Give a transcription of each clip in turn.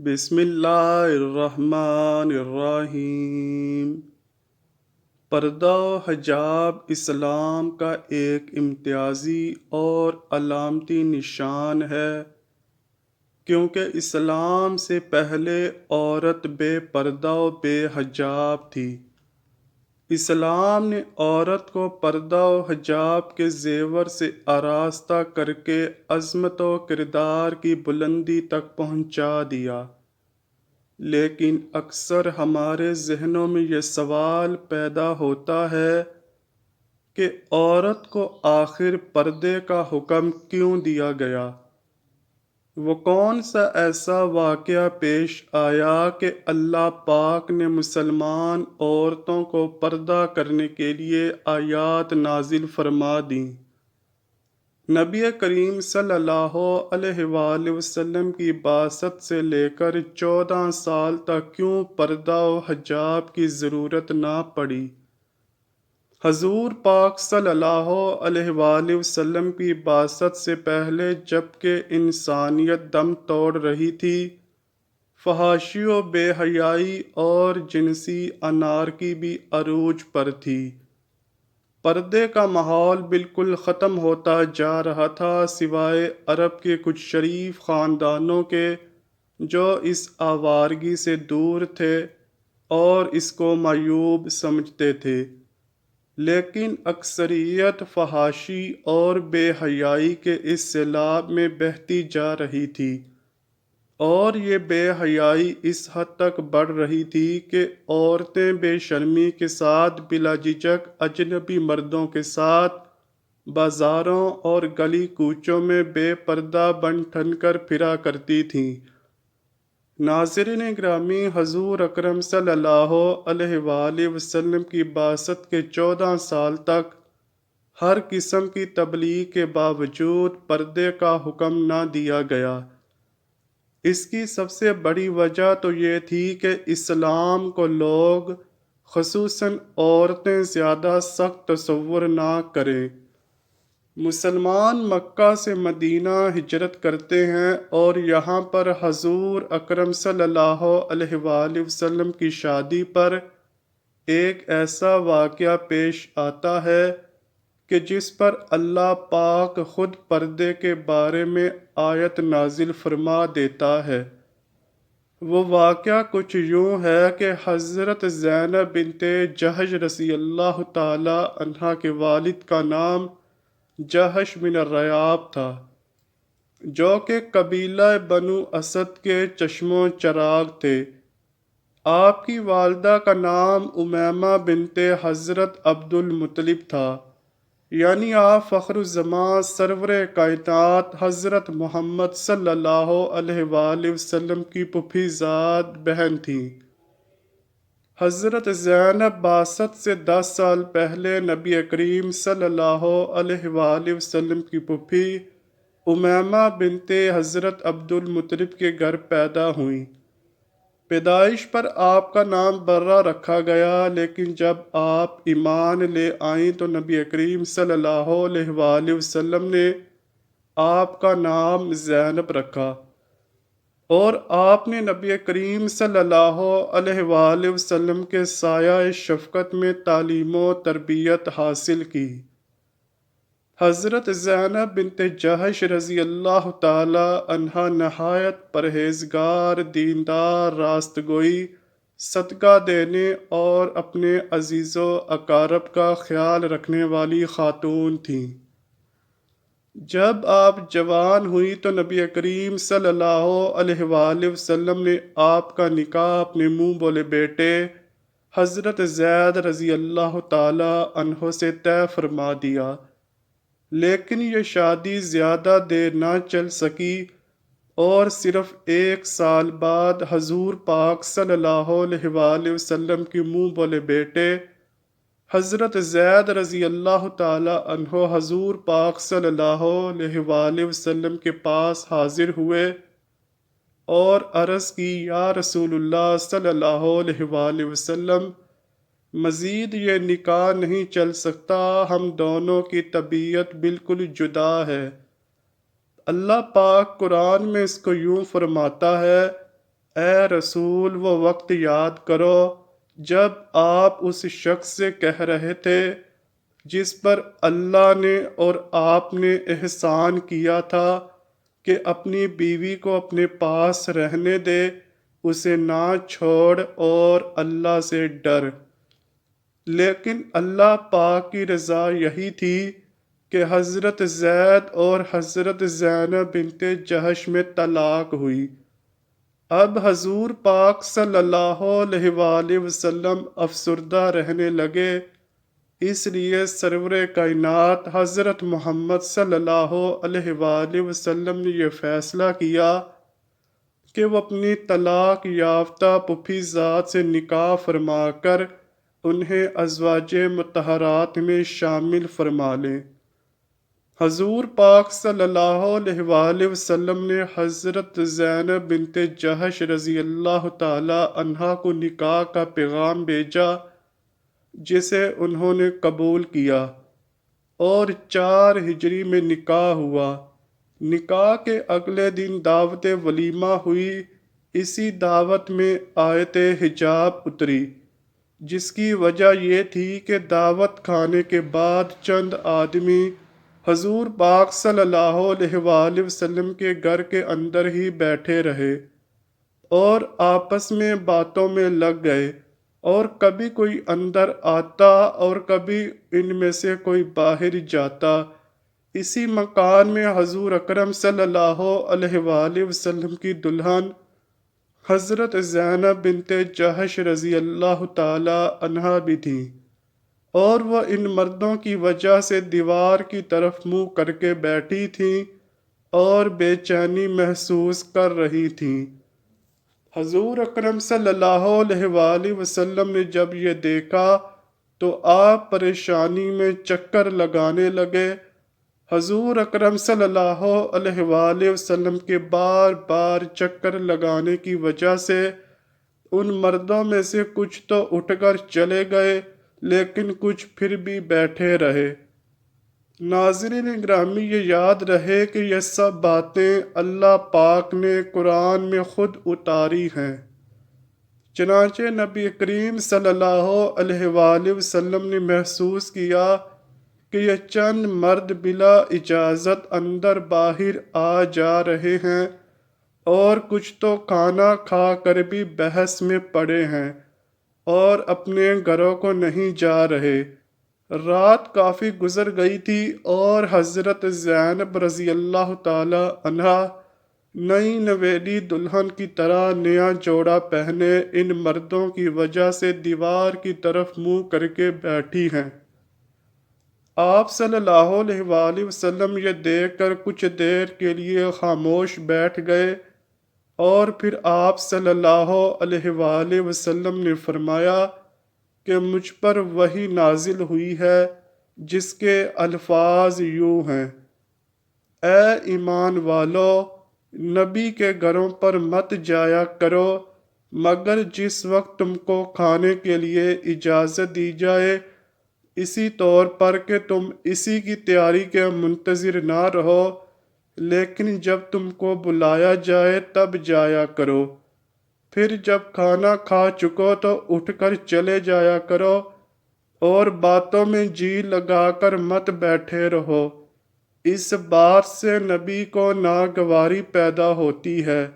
بسم اللہ الرحمن الرحیم۔ پردہ و حجاب اسلام کا ایک امتیازی اور علامتی نشان ہے، کیونکہ اسلام سے پہلے عورت بے پردہ و بے حجاب تھی۔ اسلام نے عورت کو پردہ و حجاب کے زیور سے آراستہ کر کے عظمت و کردار کی بلندی تک پہنچا دیا، لیکن اکثر ہمارے ذہنوں میں یہ سوال پیدا ہوتا ہے کہ عورت کو آخر پردے کا حکم کیوں دیا گیا؟ وہ کون سا ایسا واقعہ پیش آیا کہ اللہ پاک نے مسلمان عورتوں کو پردہ کرنے کے لیے آیات نازل فرما دیں؟ نبی کریم صلی اللہ علیہ وآلہ وسلم کی بعثت سے لے کر 14 سال تک کیوں پردہ و حجاب کی ضرورت نہ پڑی؟ حضور پاک صلی اللہ علیہ وآلہ وسلم کی بعثت سے پہلے جبکہ انسانیت دم توڑ رہی تھی، فحاشی و بے حیائی اور جنسی انارکی بھی عروج پر تھی۔ پردے کا ماحول بالکل ختم ہوتا جا رہا تھا، سوائے عرب کے کچھ شریف خاندانوں کے جو اس آوارگی سے دور تھے اور اس کو معیوب سمجھتے تھے، لیکن اکثریت فحاشی اور بے حیائی کے اس سیلاب میں بہتی جا رہی تھی، اور یہ بے حیائی اس حد تک بڑھ رہی تھی کہ عورتیں بے شرمی کے ساتھ بلا جھجک اجنبی مردوں کے ساتھ بازاروں اور گلی کوچوں میں بے پردہ بن ٹھن کر پھرا کرتی تھیں۔ ناظرین گرامی، حضور اکرم صلی اللہ علیہ وآلہ وسلم کی بعثت کے 14 سال تک ہر قسم کی تبلیغ کے باوجود پردے کا حکم نہ دیا گیا۔ اس کی سب سے بڑی وجہ تو یہ تھی کہ اسلام کو لوگ، خصوصاً عورتیں، زیادہ سخت تصور نہ کریں۔ مسلمان مکہ سے مدینہ ہجرت کرتے ہیں اور یہاں پر حضور اکرم صلی اللہ علیہ وآلہ وسلم کی شادی پر ایک ایسا واقعہ پیش آتا ہے کہ جس پر اللہ پاک خود پردے کے بارے میں آیت نازل فرما دیتا ہے۔ وہ واقعہ کچھ یوں ہے کہ حضرت زینب بنت جحش رضی اللہ تعالی عنہا کے والد کا نام جحش بن ریاب تھا، جو کہ قبیلہ بنو اسد کے چشم و چراغ تھے۔ آپ کی والدہ کا نام امیمہ بنت حضرت عبد المطلب تھا، یعنی آپ فخر الزماں سرور کائنات حضرت محمد صلی اللہ علیہ وآلہ وسلم کی پھوپھی زاد بہن تھیں۔ حضرت زینب بعثت سے 10 سال پہلے نبی کریم صلی اللہ علیہ وآلہ وسلم کی پھوپھی امیمہ بنت حضرت عبد المطلب کے گھر پیدا ہوئیں۔ پیدائش پر آپ کا نام برہ رکھا گیا، لیکن جب آپ ایمان لے آئیں تو نبی کریم صلی اللہ علیہ وآلہ وسلم نے آپ کا نام زینب رکھا، اور آپ نے نبی کریم صلی اللہ علیہ وآلہ وسلم کے سایہ شفقت میں تعلیم و تربیت حاصل کی۔ حضرت زینب بنت جحش رضی اللہ تعالی عنہا نہایت پرہیزگار، دیندار، راست گوئی، صدقہ دینے اور اپنے عزیز و اقارب کا خیال رکھنے والی خاتون تھیں۔ جب آپ جوان ہوئی تو نبی کریم صلی اللہ علیہ وآلہ وسلم نے آپ کا نکاح اپنے منہ بولے بیٹے حضرت زید رضی اللہ تعالی عنہ سے طے فرما دیا، لیکن یہ شادی زیادہ دیر نہ چل سکی اور صرف 1 سال بعد حضور پاک صلی اللہ علیہ وآلہ وسلم کی منہ بولے بیٹے حضرت زید رضی اللہ تعالی عنہ حضور پاک صلی اللہ علیہ وآلہ وسلم کے پاس حاضر ہوئے اور عرض کی، یا رسول اللہ صلی اللہ علیہ وآلہ وسلم، مزید یہ نکاح نہیں چل سکتا، ہم دونوں کی طبیعت بالکل جدا ہے۔ اللہ پاک قرآن میں اس کو یوں فرماتا ہے، اے رسول وہ وقت یاد کرو جب آپ اس شخص سے کہہ رہے تھے جس پر اللہ نے اور آپ نے احسان کیا تھا کہ اپنی بیوی کو اپنے پاس رہنے دے، اسے نہ چھوڑ اور اللہ سے ڈر۔ لیکن اللہ پاک کی رضا یہی تھی کہ حضرت زید اور حضرت زینب بنت جہش میں طلاق ہوئی۔ اب حضور پاک صلی اللہ علیہ وآلہ وسلم افسردہ رہنے لگے، اس لیے سرور کائنات حضرت محمد صلی اللہ علیہ وآلہ وسلم نے یہ فیصلہ کیا کہ وہ اپنی طلاق یافتہ پھوپھی ذات سے نکاح فرما کر انہیں ازواج مطہرات میں شامل فرما لیں۔ حضور پاک صلی اللہ علیہ وآلہ وسلم نے حضرت زینب بنت جہش رضی اللہ تعالی عنہا کو نکاح کا پیغام بھیجا، جسے انہوں نے قبول کیا، اور 4 ہجری میں نکاح ہوا۔ نکاح کے اگلے دن دعوت ولیمہ ہوئی۔ اسی دعوت میں آیت حجاب اتری، جس کی وجہ یہ تھی کہ دعوت کھانے کے بعد چند آدمی حضور پاک صلی اللہ علیہ وآلہ وسلم کے گھر کے اندر ہی بیٹھے رہے اور آپس میں باتوں میں لگ گئے، اور کبھی کوئی اندر آتا اور کبھی ان میں سے کوئی باہر جاتا۔ اسی مکان میں حضور اکرم صلی اللہ علیہ وآلہ وسلم کی دلہن حضرت زینب بنت جہش رضی اللہ تعالی عنہا بھی تھیں، اور وہ ان مردوں کی وجہ سے دیوار کی طرف منہ کر کے بیٹھی تھیں اور بے چینی محسوس کر رہی تھیں۔ حضور اکرم صلی اللہ علیہ وآلہ وسلم نے جب یہ دیکھا تو آپ پریشانی میں چکر لگانے لگے۔ حضور اکرم صلی اللہ علیہ وآلہ وسلم کے بار بار چکر لگانے کی وجہ سے ان مردوں میں سے کچھ تو اٹھ کر چلے گئے، لیکن کچھ پھر بھی بیٹھے رہے۔ ناظرین گرامی، یہ یاد رہے کہ یہ سب باتیں اللہ پاک نے قرآن میں خود اتاری ہیں۔ چنانچہ نبی کریم صلی اللہ علیہ وآلہ وسلم نے محسوس کیا کہ یہ چند مرد بلا اجازت اندر باہر آ جا رہے ہیں، اور کچھ تو کھانا کھا کر بھی بحث میں پڑے ہیں اور اپنے گھروں کو نہیں جا رہے۔ رات کافی گزر گئی تھی اور حضرت زینب رضی اللہ تعالی عنہا نئی نویلی دلہن کی طرح نیا جوڑا پہنے ان مردوں کی وجہ سے دیوار کی طرف منہ کر کے بیٹھی ہیں۔ آپ صلی اللہ علیہ وآلہ وسلم یہ دیکھ کر کچھ دیر کے لیے خاموش بیٹھ گئے، اور پھر آپ صلی اللہ علیہ وآلہ وسلم نے فرمایا کہ مجھ پر وحی نازل ہوئی ہے جس کے الفاظ یوں ہیں: اے ایمان والو، نبی کے گھروں پر مت جایا کرو مگر جس وقت تم کو کھانے کے لیے اجازت دی جائے، اسی طور پر کہ تم اسی کی تیاری کے منتظر نہ رہو، لیکن جب تم کو بلایا جائے تب جایا کرو۔ پھر جب کھانا کھا چکو تو اٹھ کر چلے جایا کرو، اور باتوں میں جی لگا کر مت بیٹھے رہو، اس بات سے نبی کو ناگواری پیدا ہوتی ہے،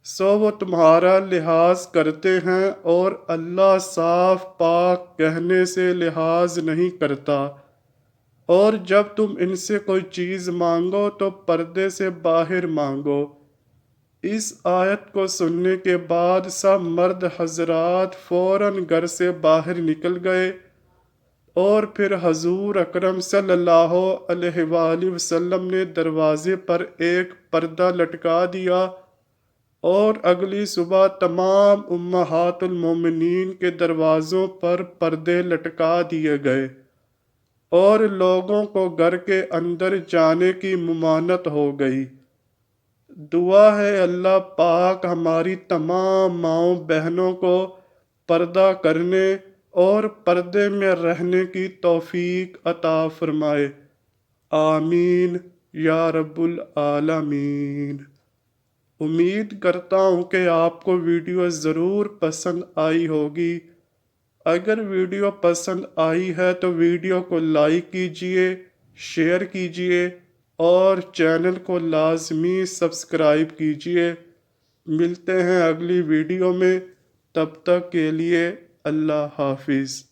سو وہ تمہارا لحاظ کرتے ہیں، اور اللہ صاف پاک کہنے سے لحاظ نہیں کرتا۔ اور جب تم ان سے کوئی چیز مانگو تو پردے سے باہر مانگو۔ اس آیت کو سننے کے بعد سب مرد حضرات فوراً گھر سے باہر نکل گئے، اور پھر حضور اکرم صلی اللہ علیہ وآلہ وسلم نے دروازے پر ایک پردہ لٹکا دیا، اور اگلی صبح تمام امہات المومنین کے دروازوں پر پردے لٹکا دیے گئے، اور لوگوں کو گھر کے اندر جانے کی ممانعت ہو گئی۔ دعا ہے اللہ پاک ہماری تمام ماؤں بہنوں کو پردہ کرنے اور پردے میں رہنے کی توفیق عطا فرمائے، آمین یا رب العالمین۔ امید کرتا ہوں کہ آپ کو ویڈیو ضرور پسند آئی ہوگی۔ اگر ویڈیو پسند آئی ہے تو ویڈیو کو لائک کیجئے، شیئر کیجئے اور چینل کو لازمی سبسکرائب کیجئے۔ ملتے ہیں اگلی ویڈیو میں، تب تک کے لیے اللہ حافظ۔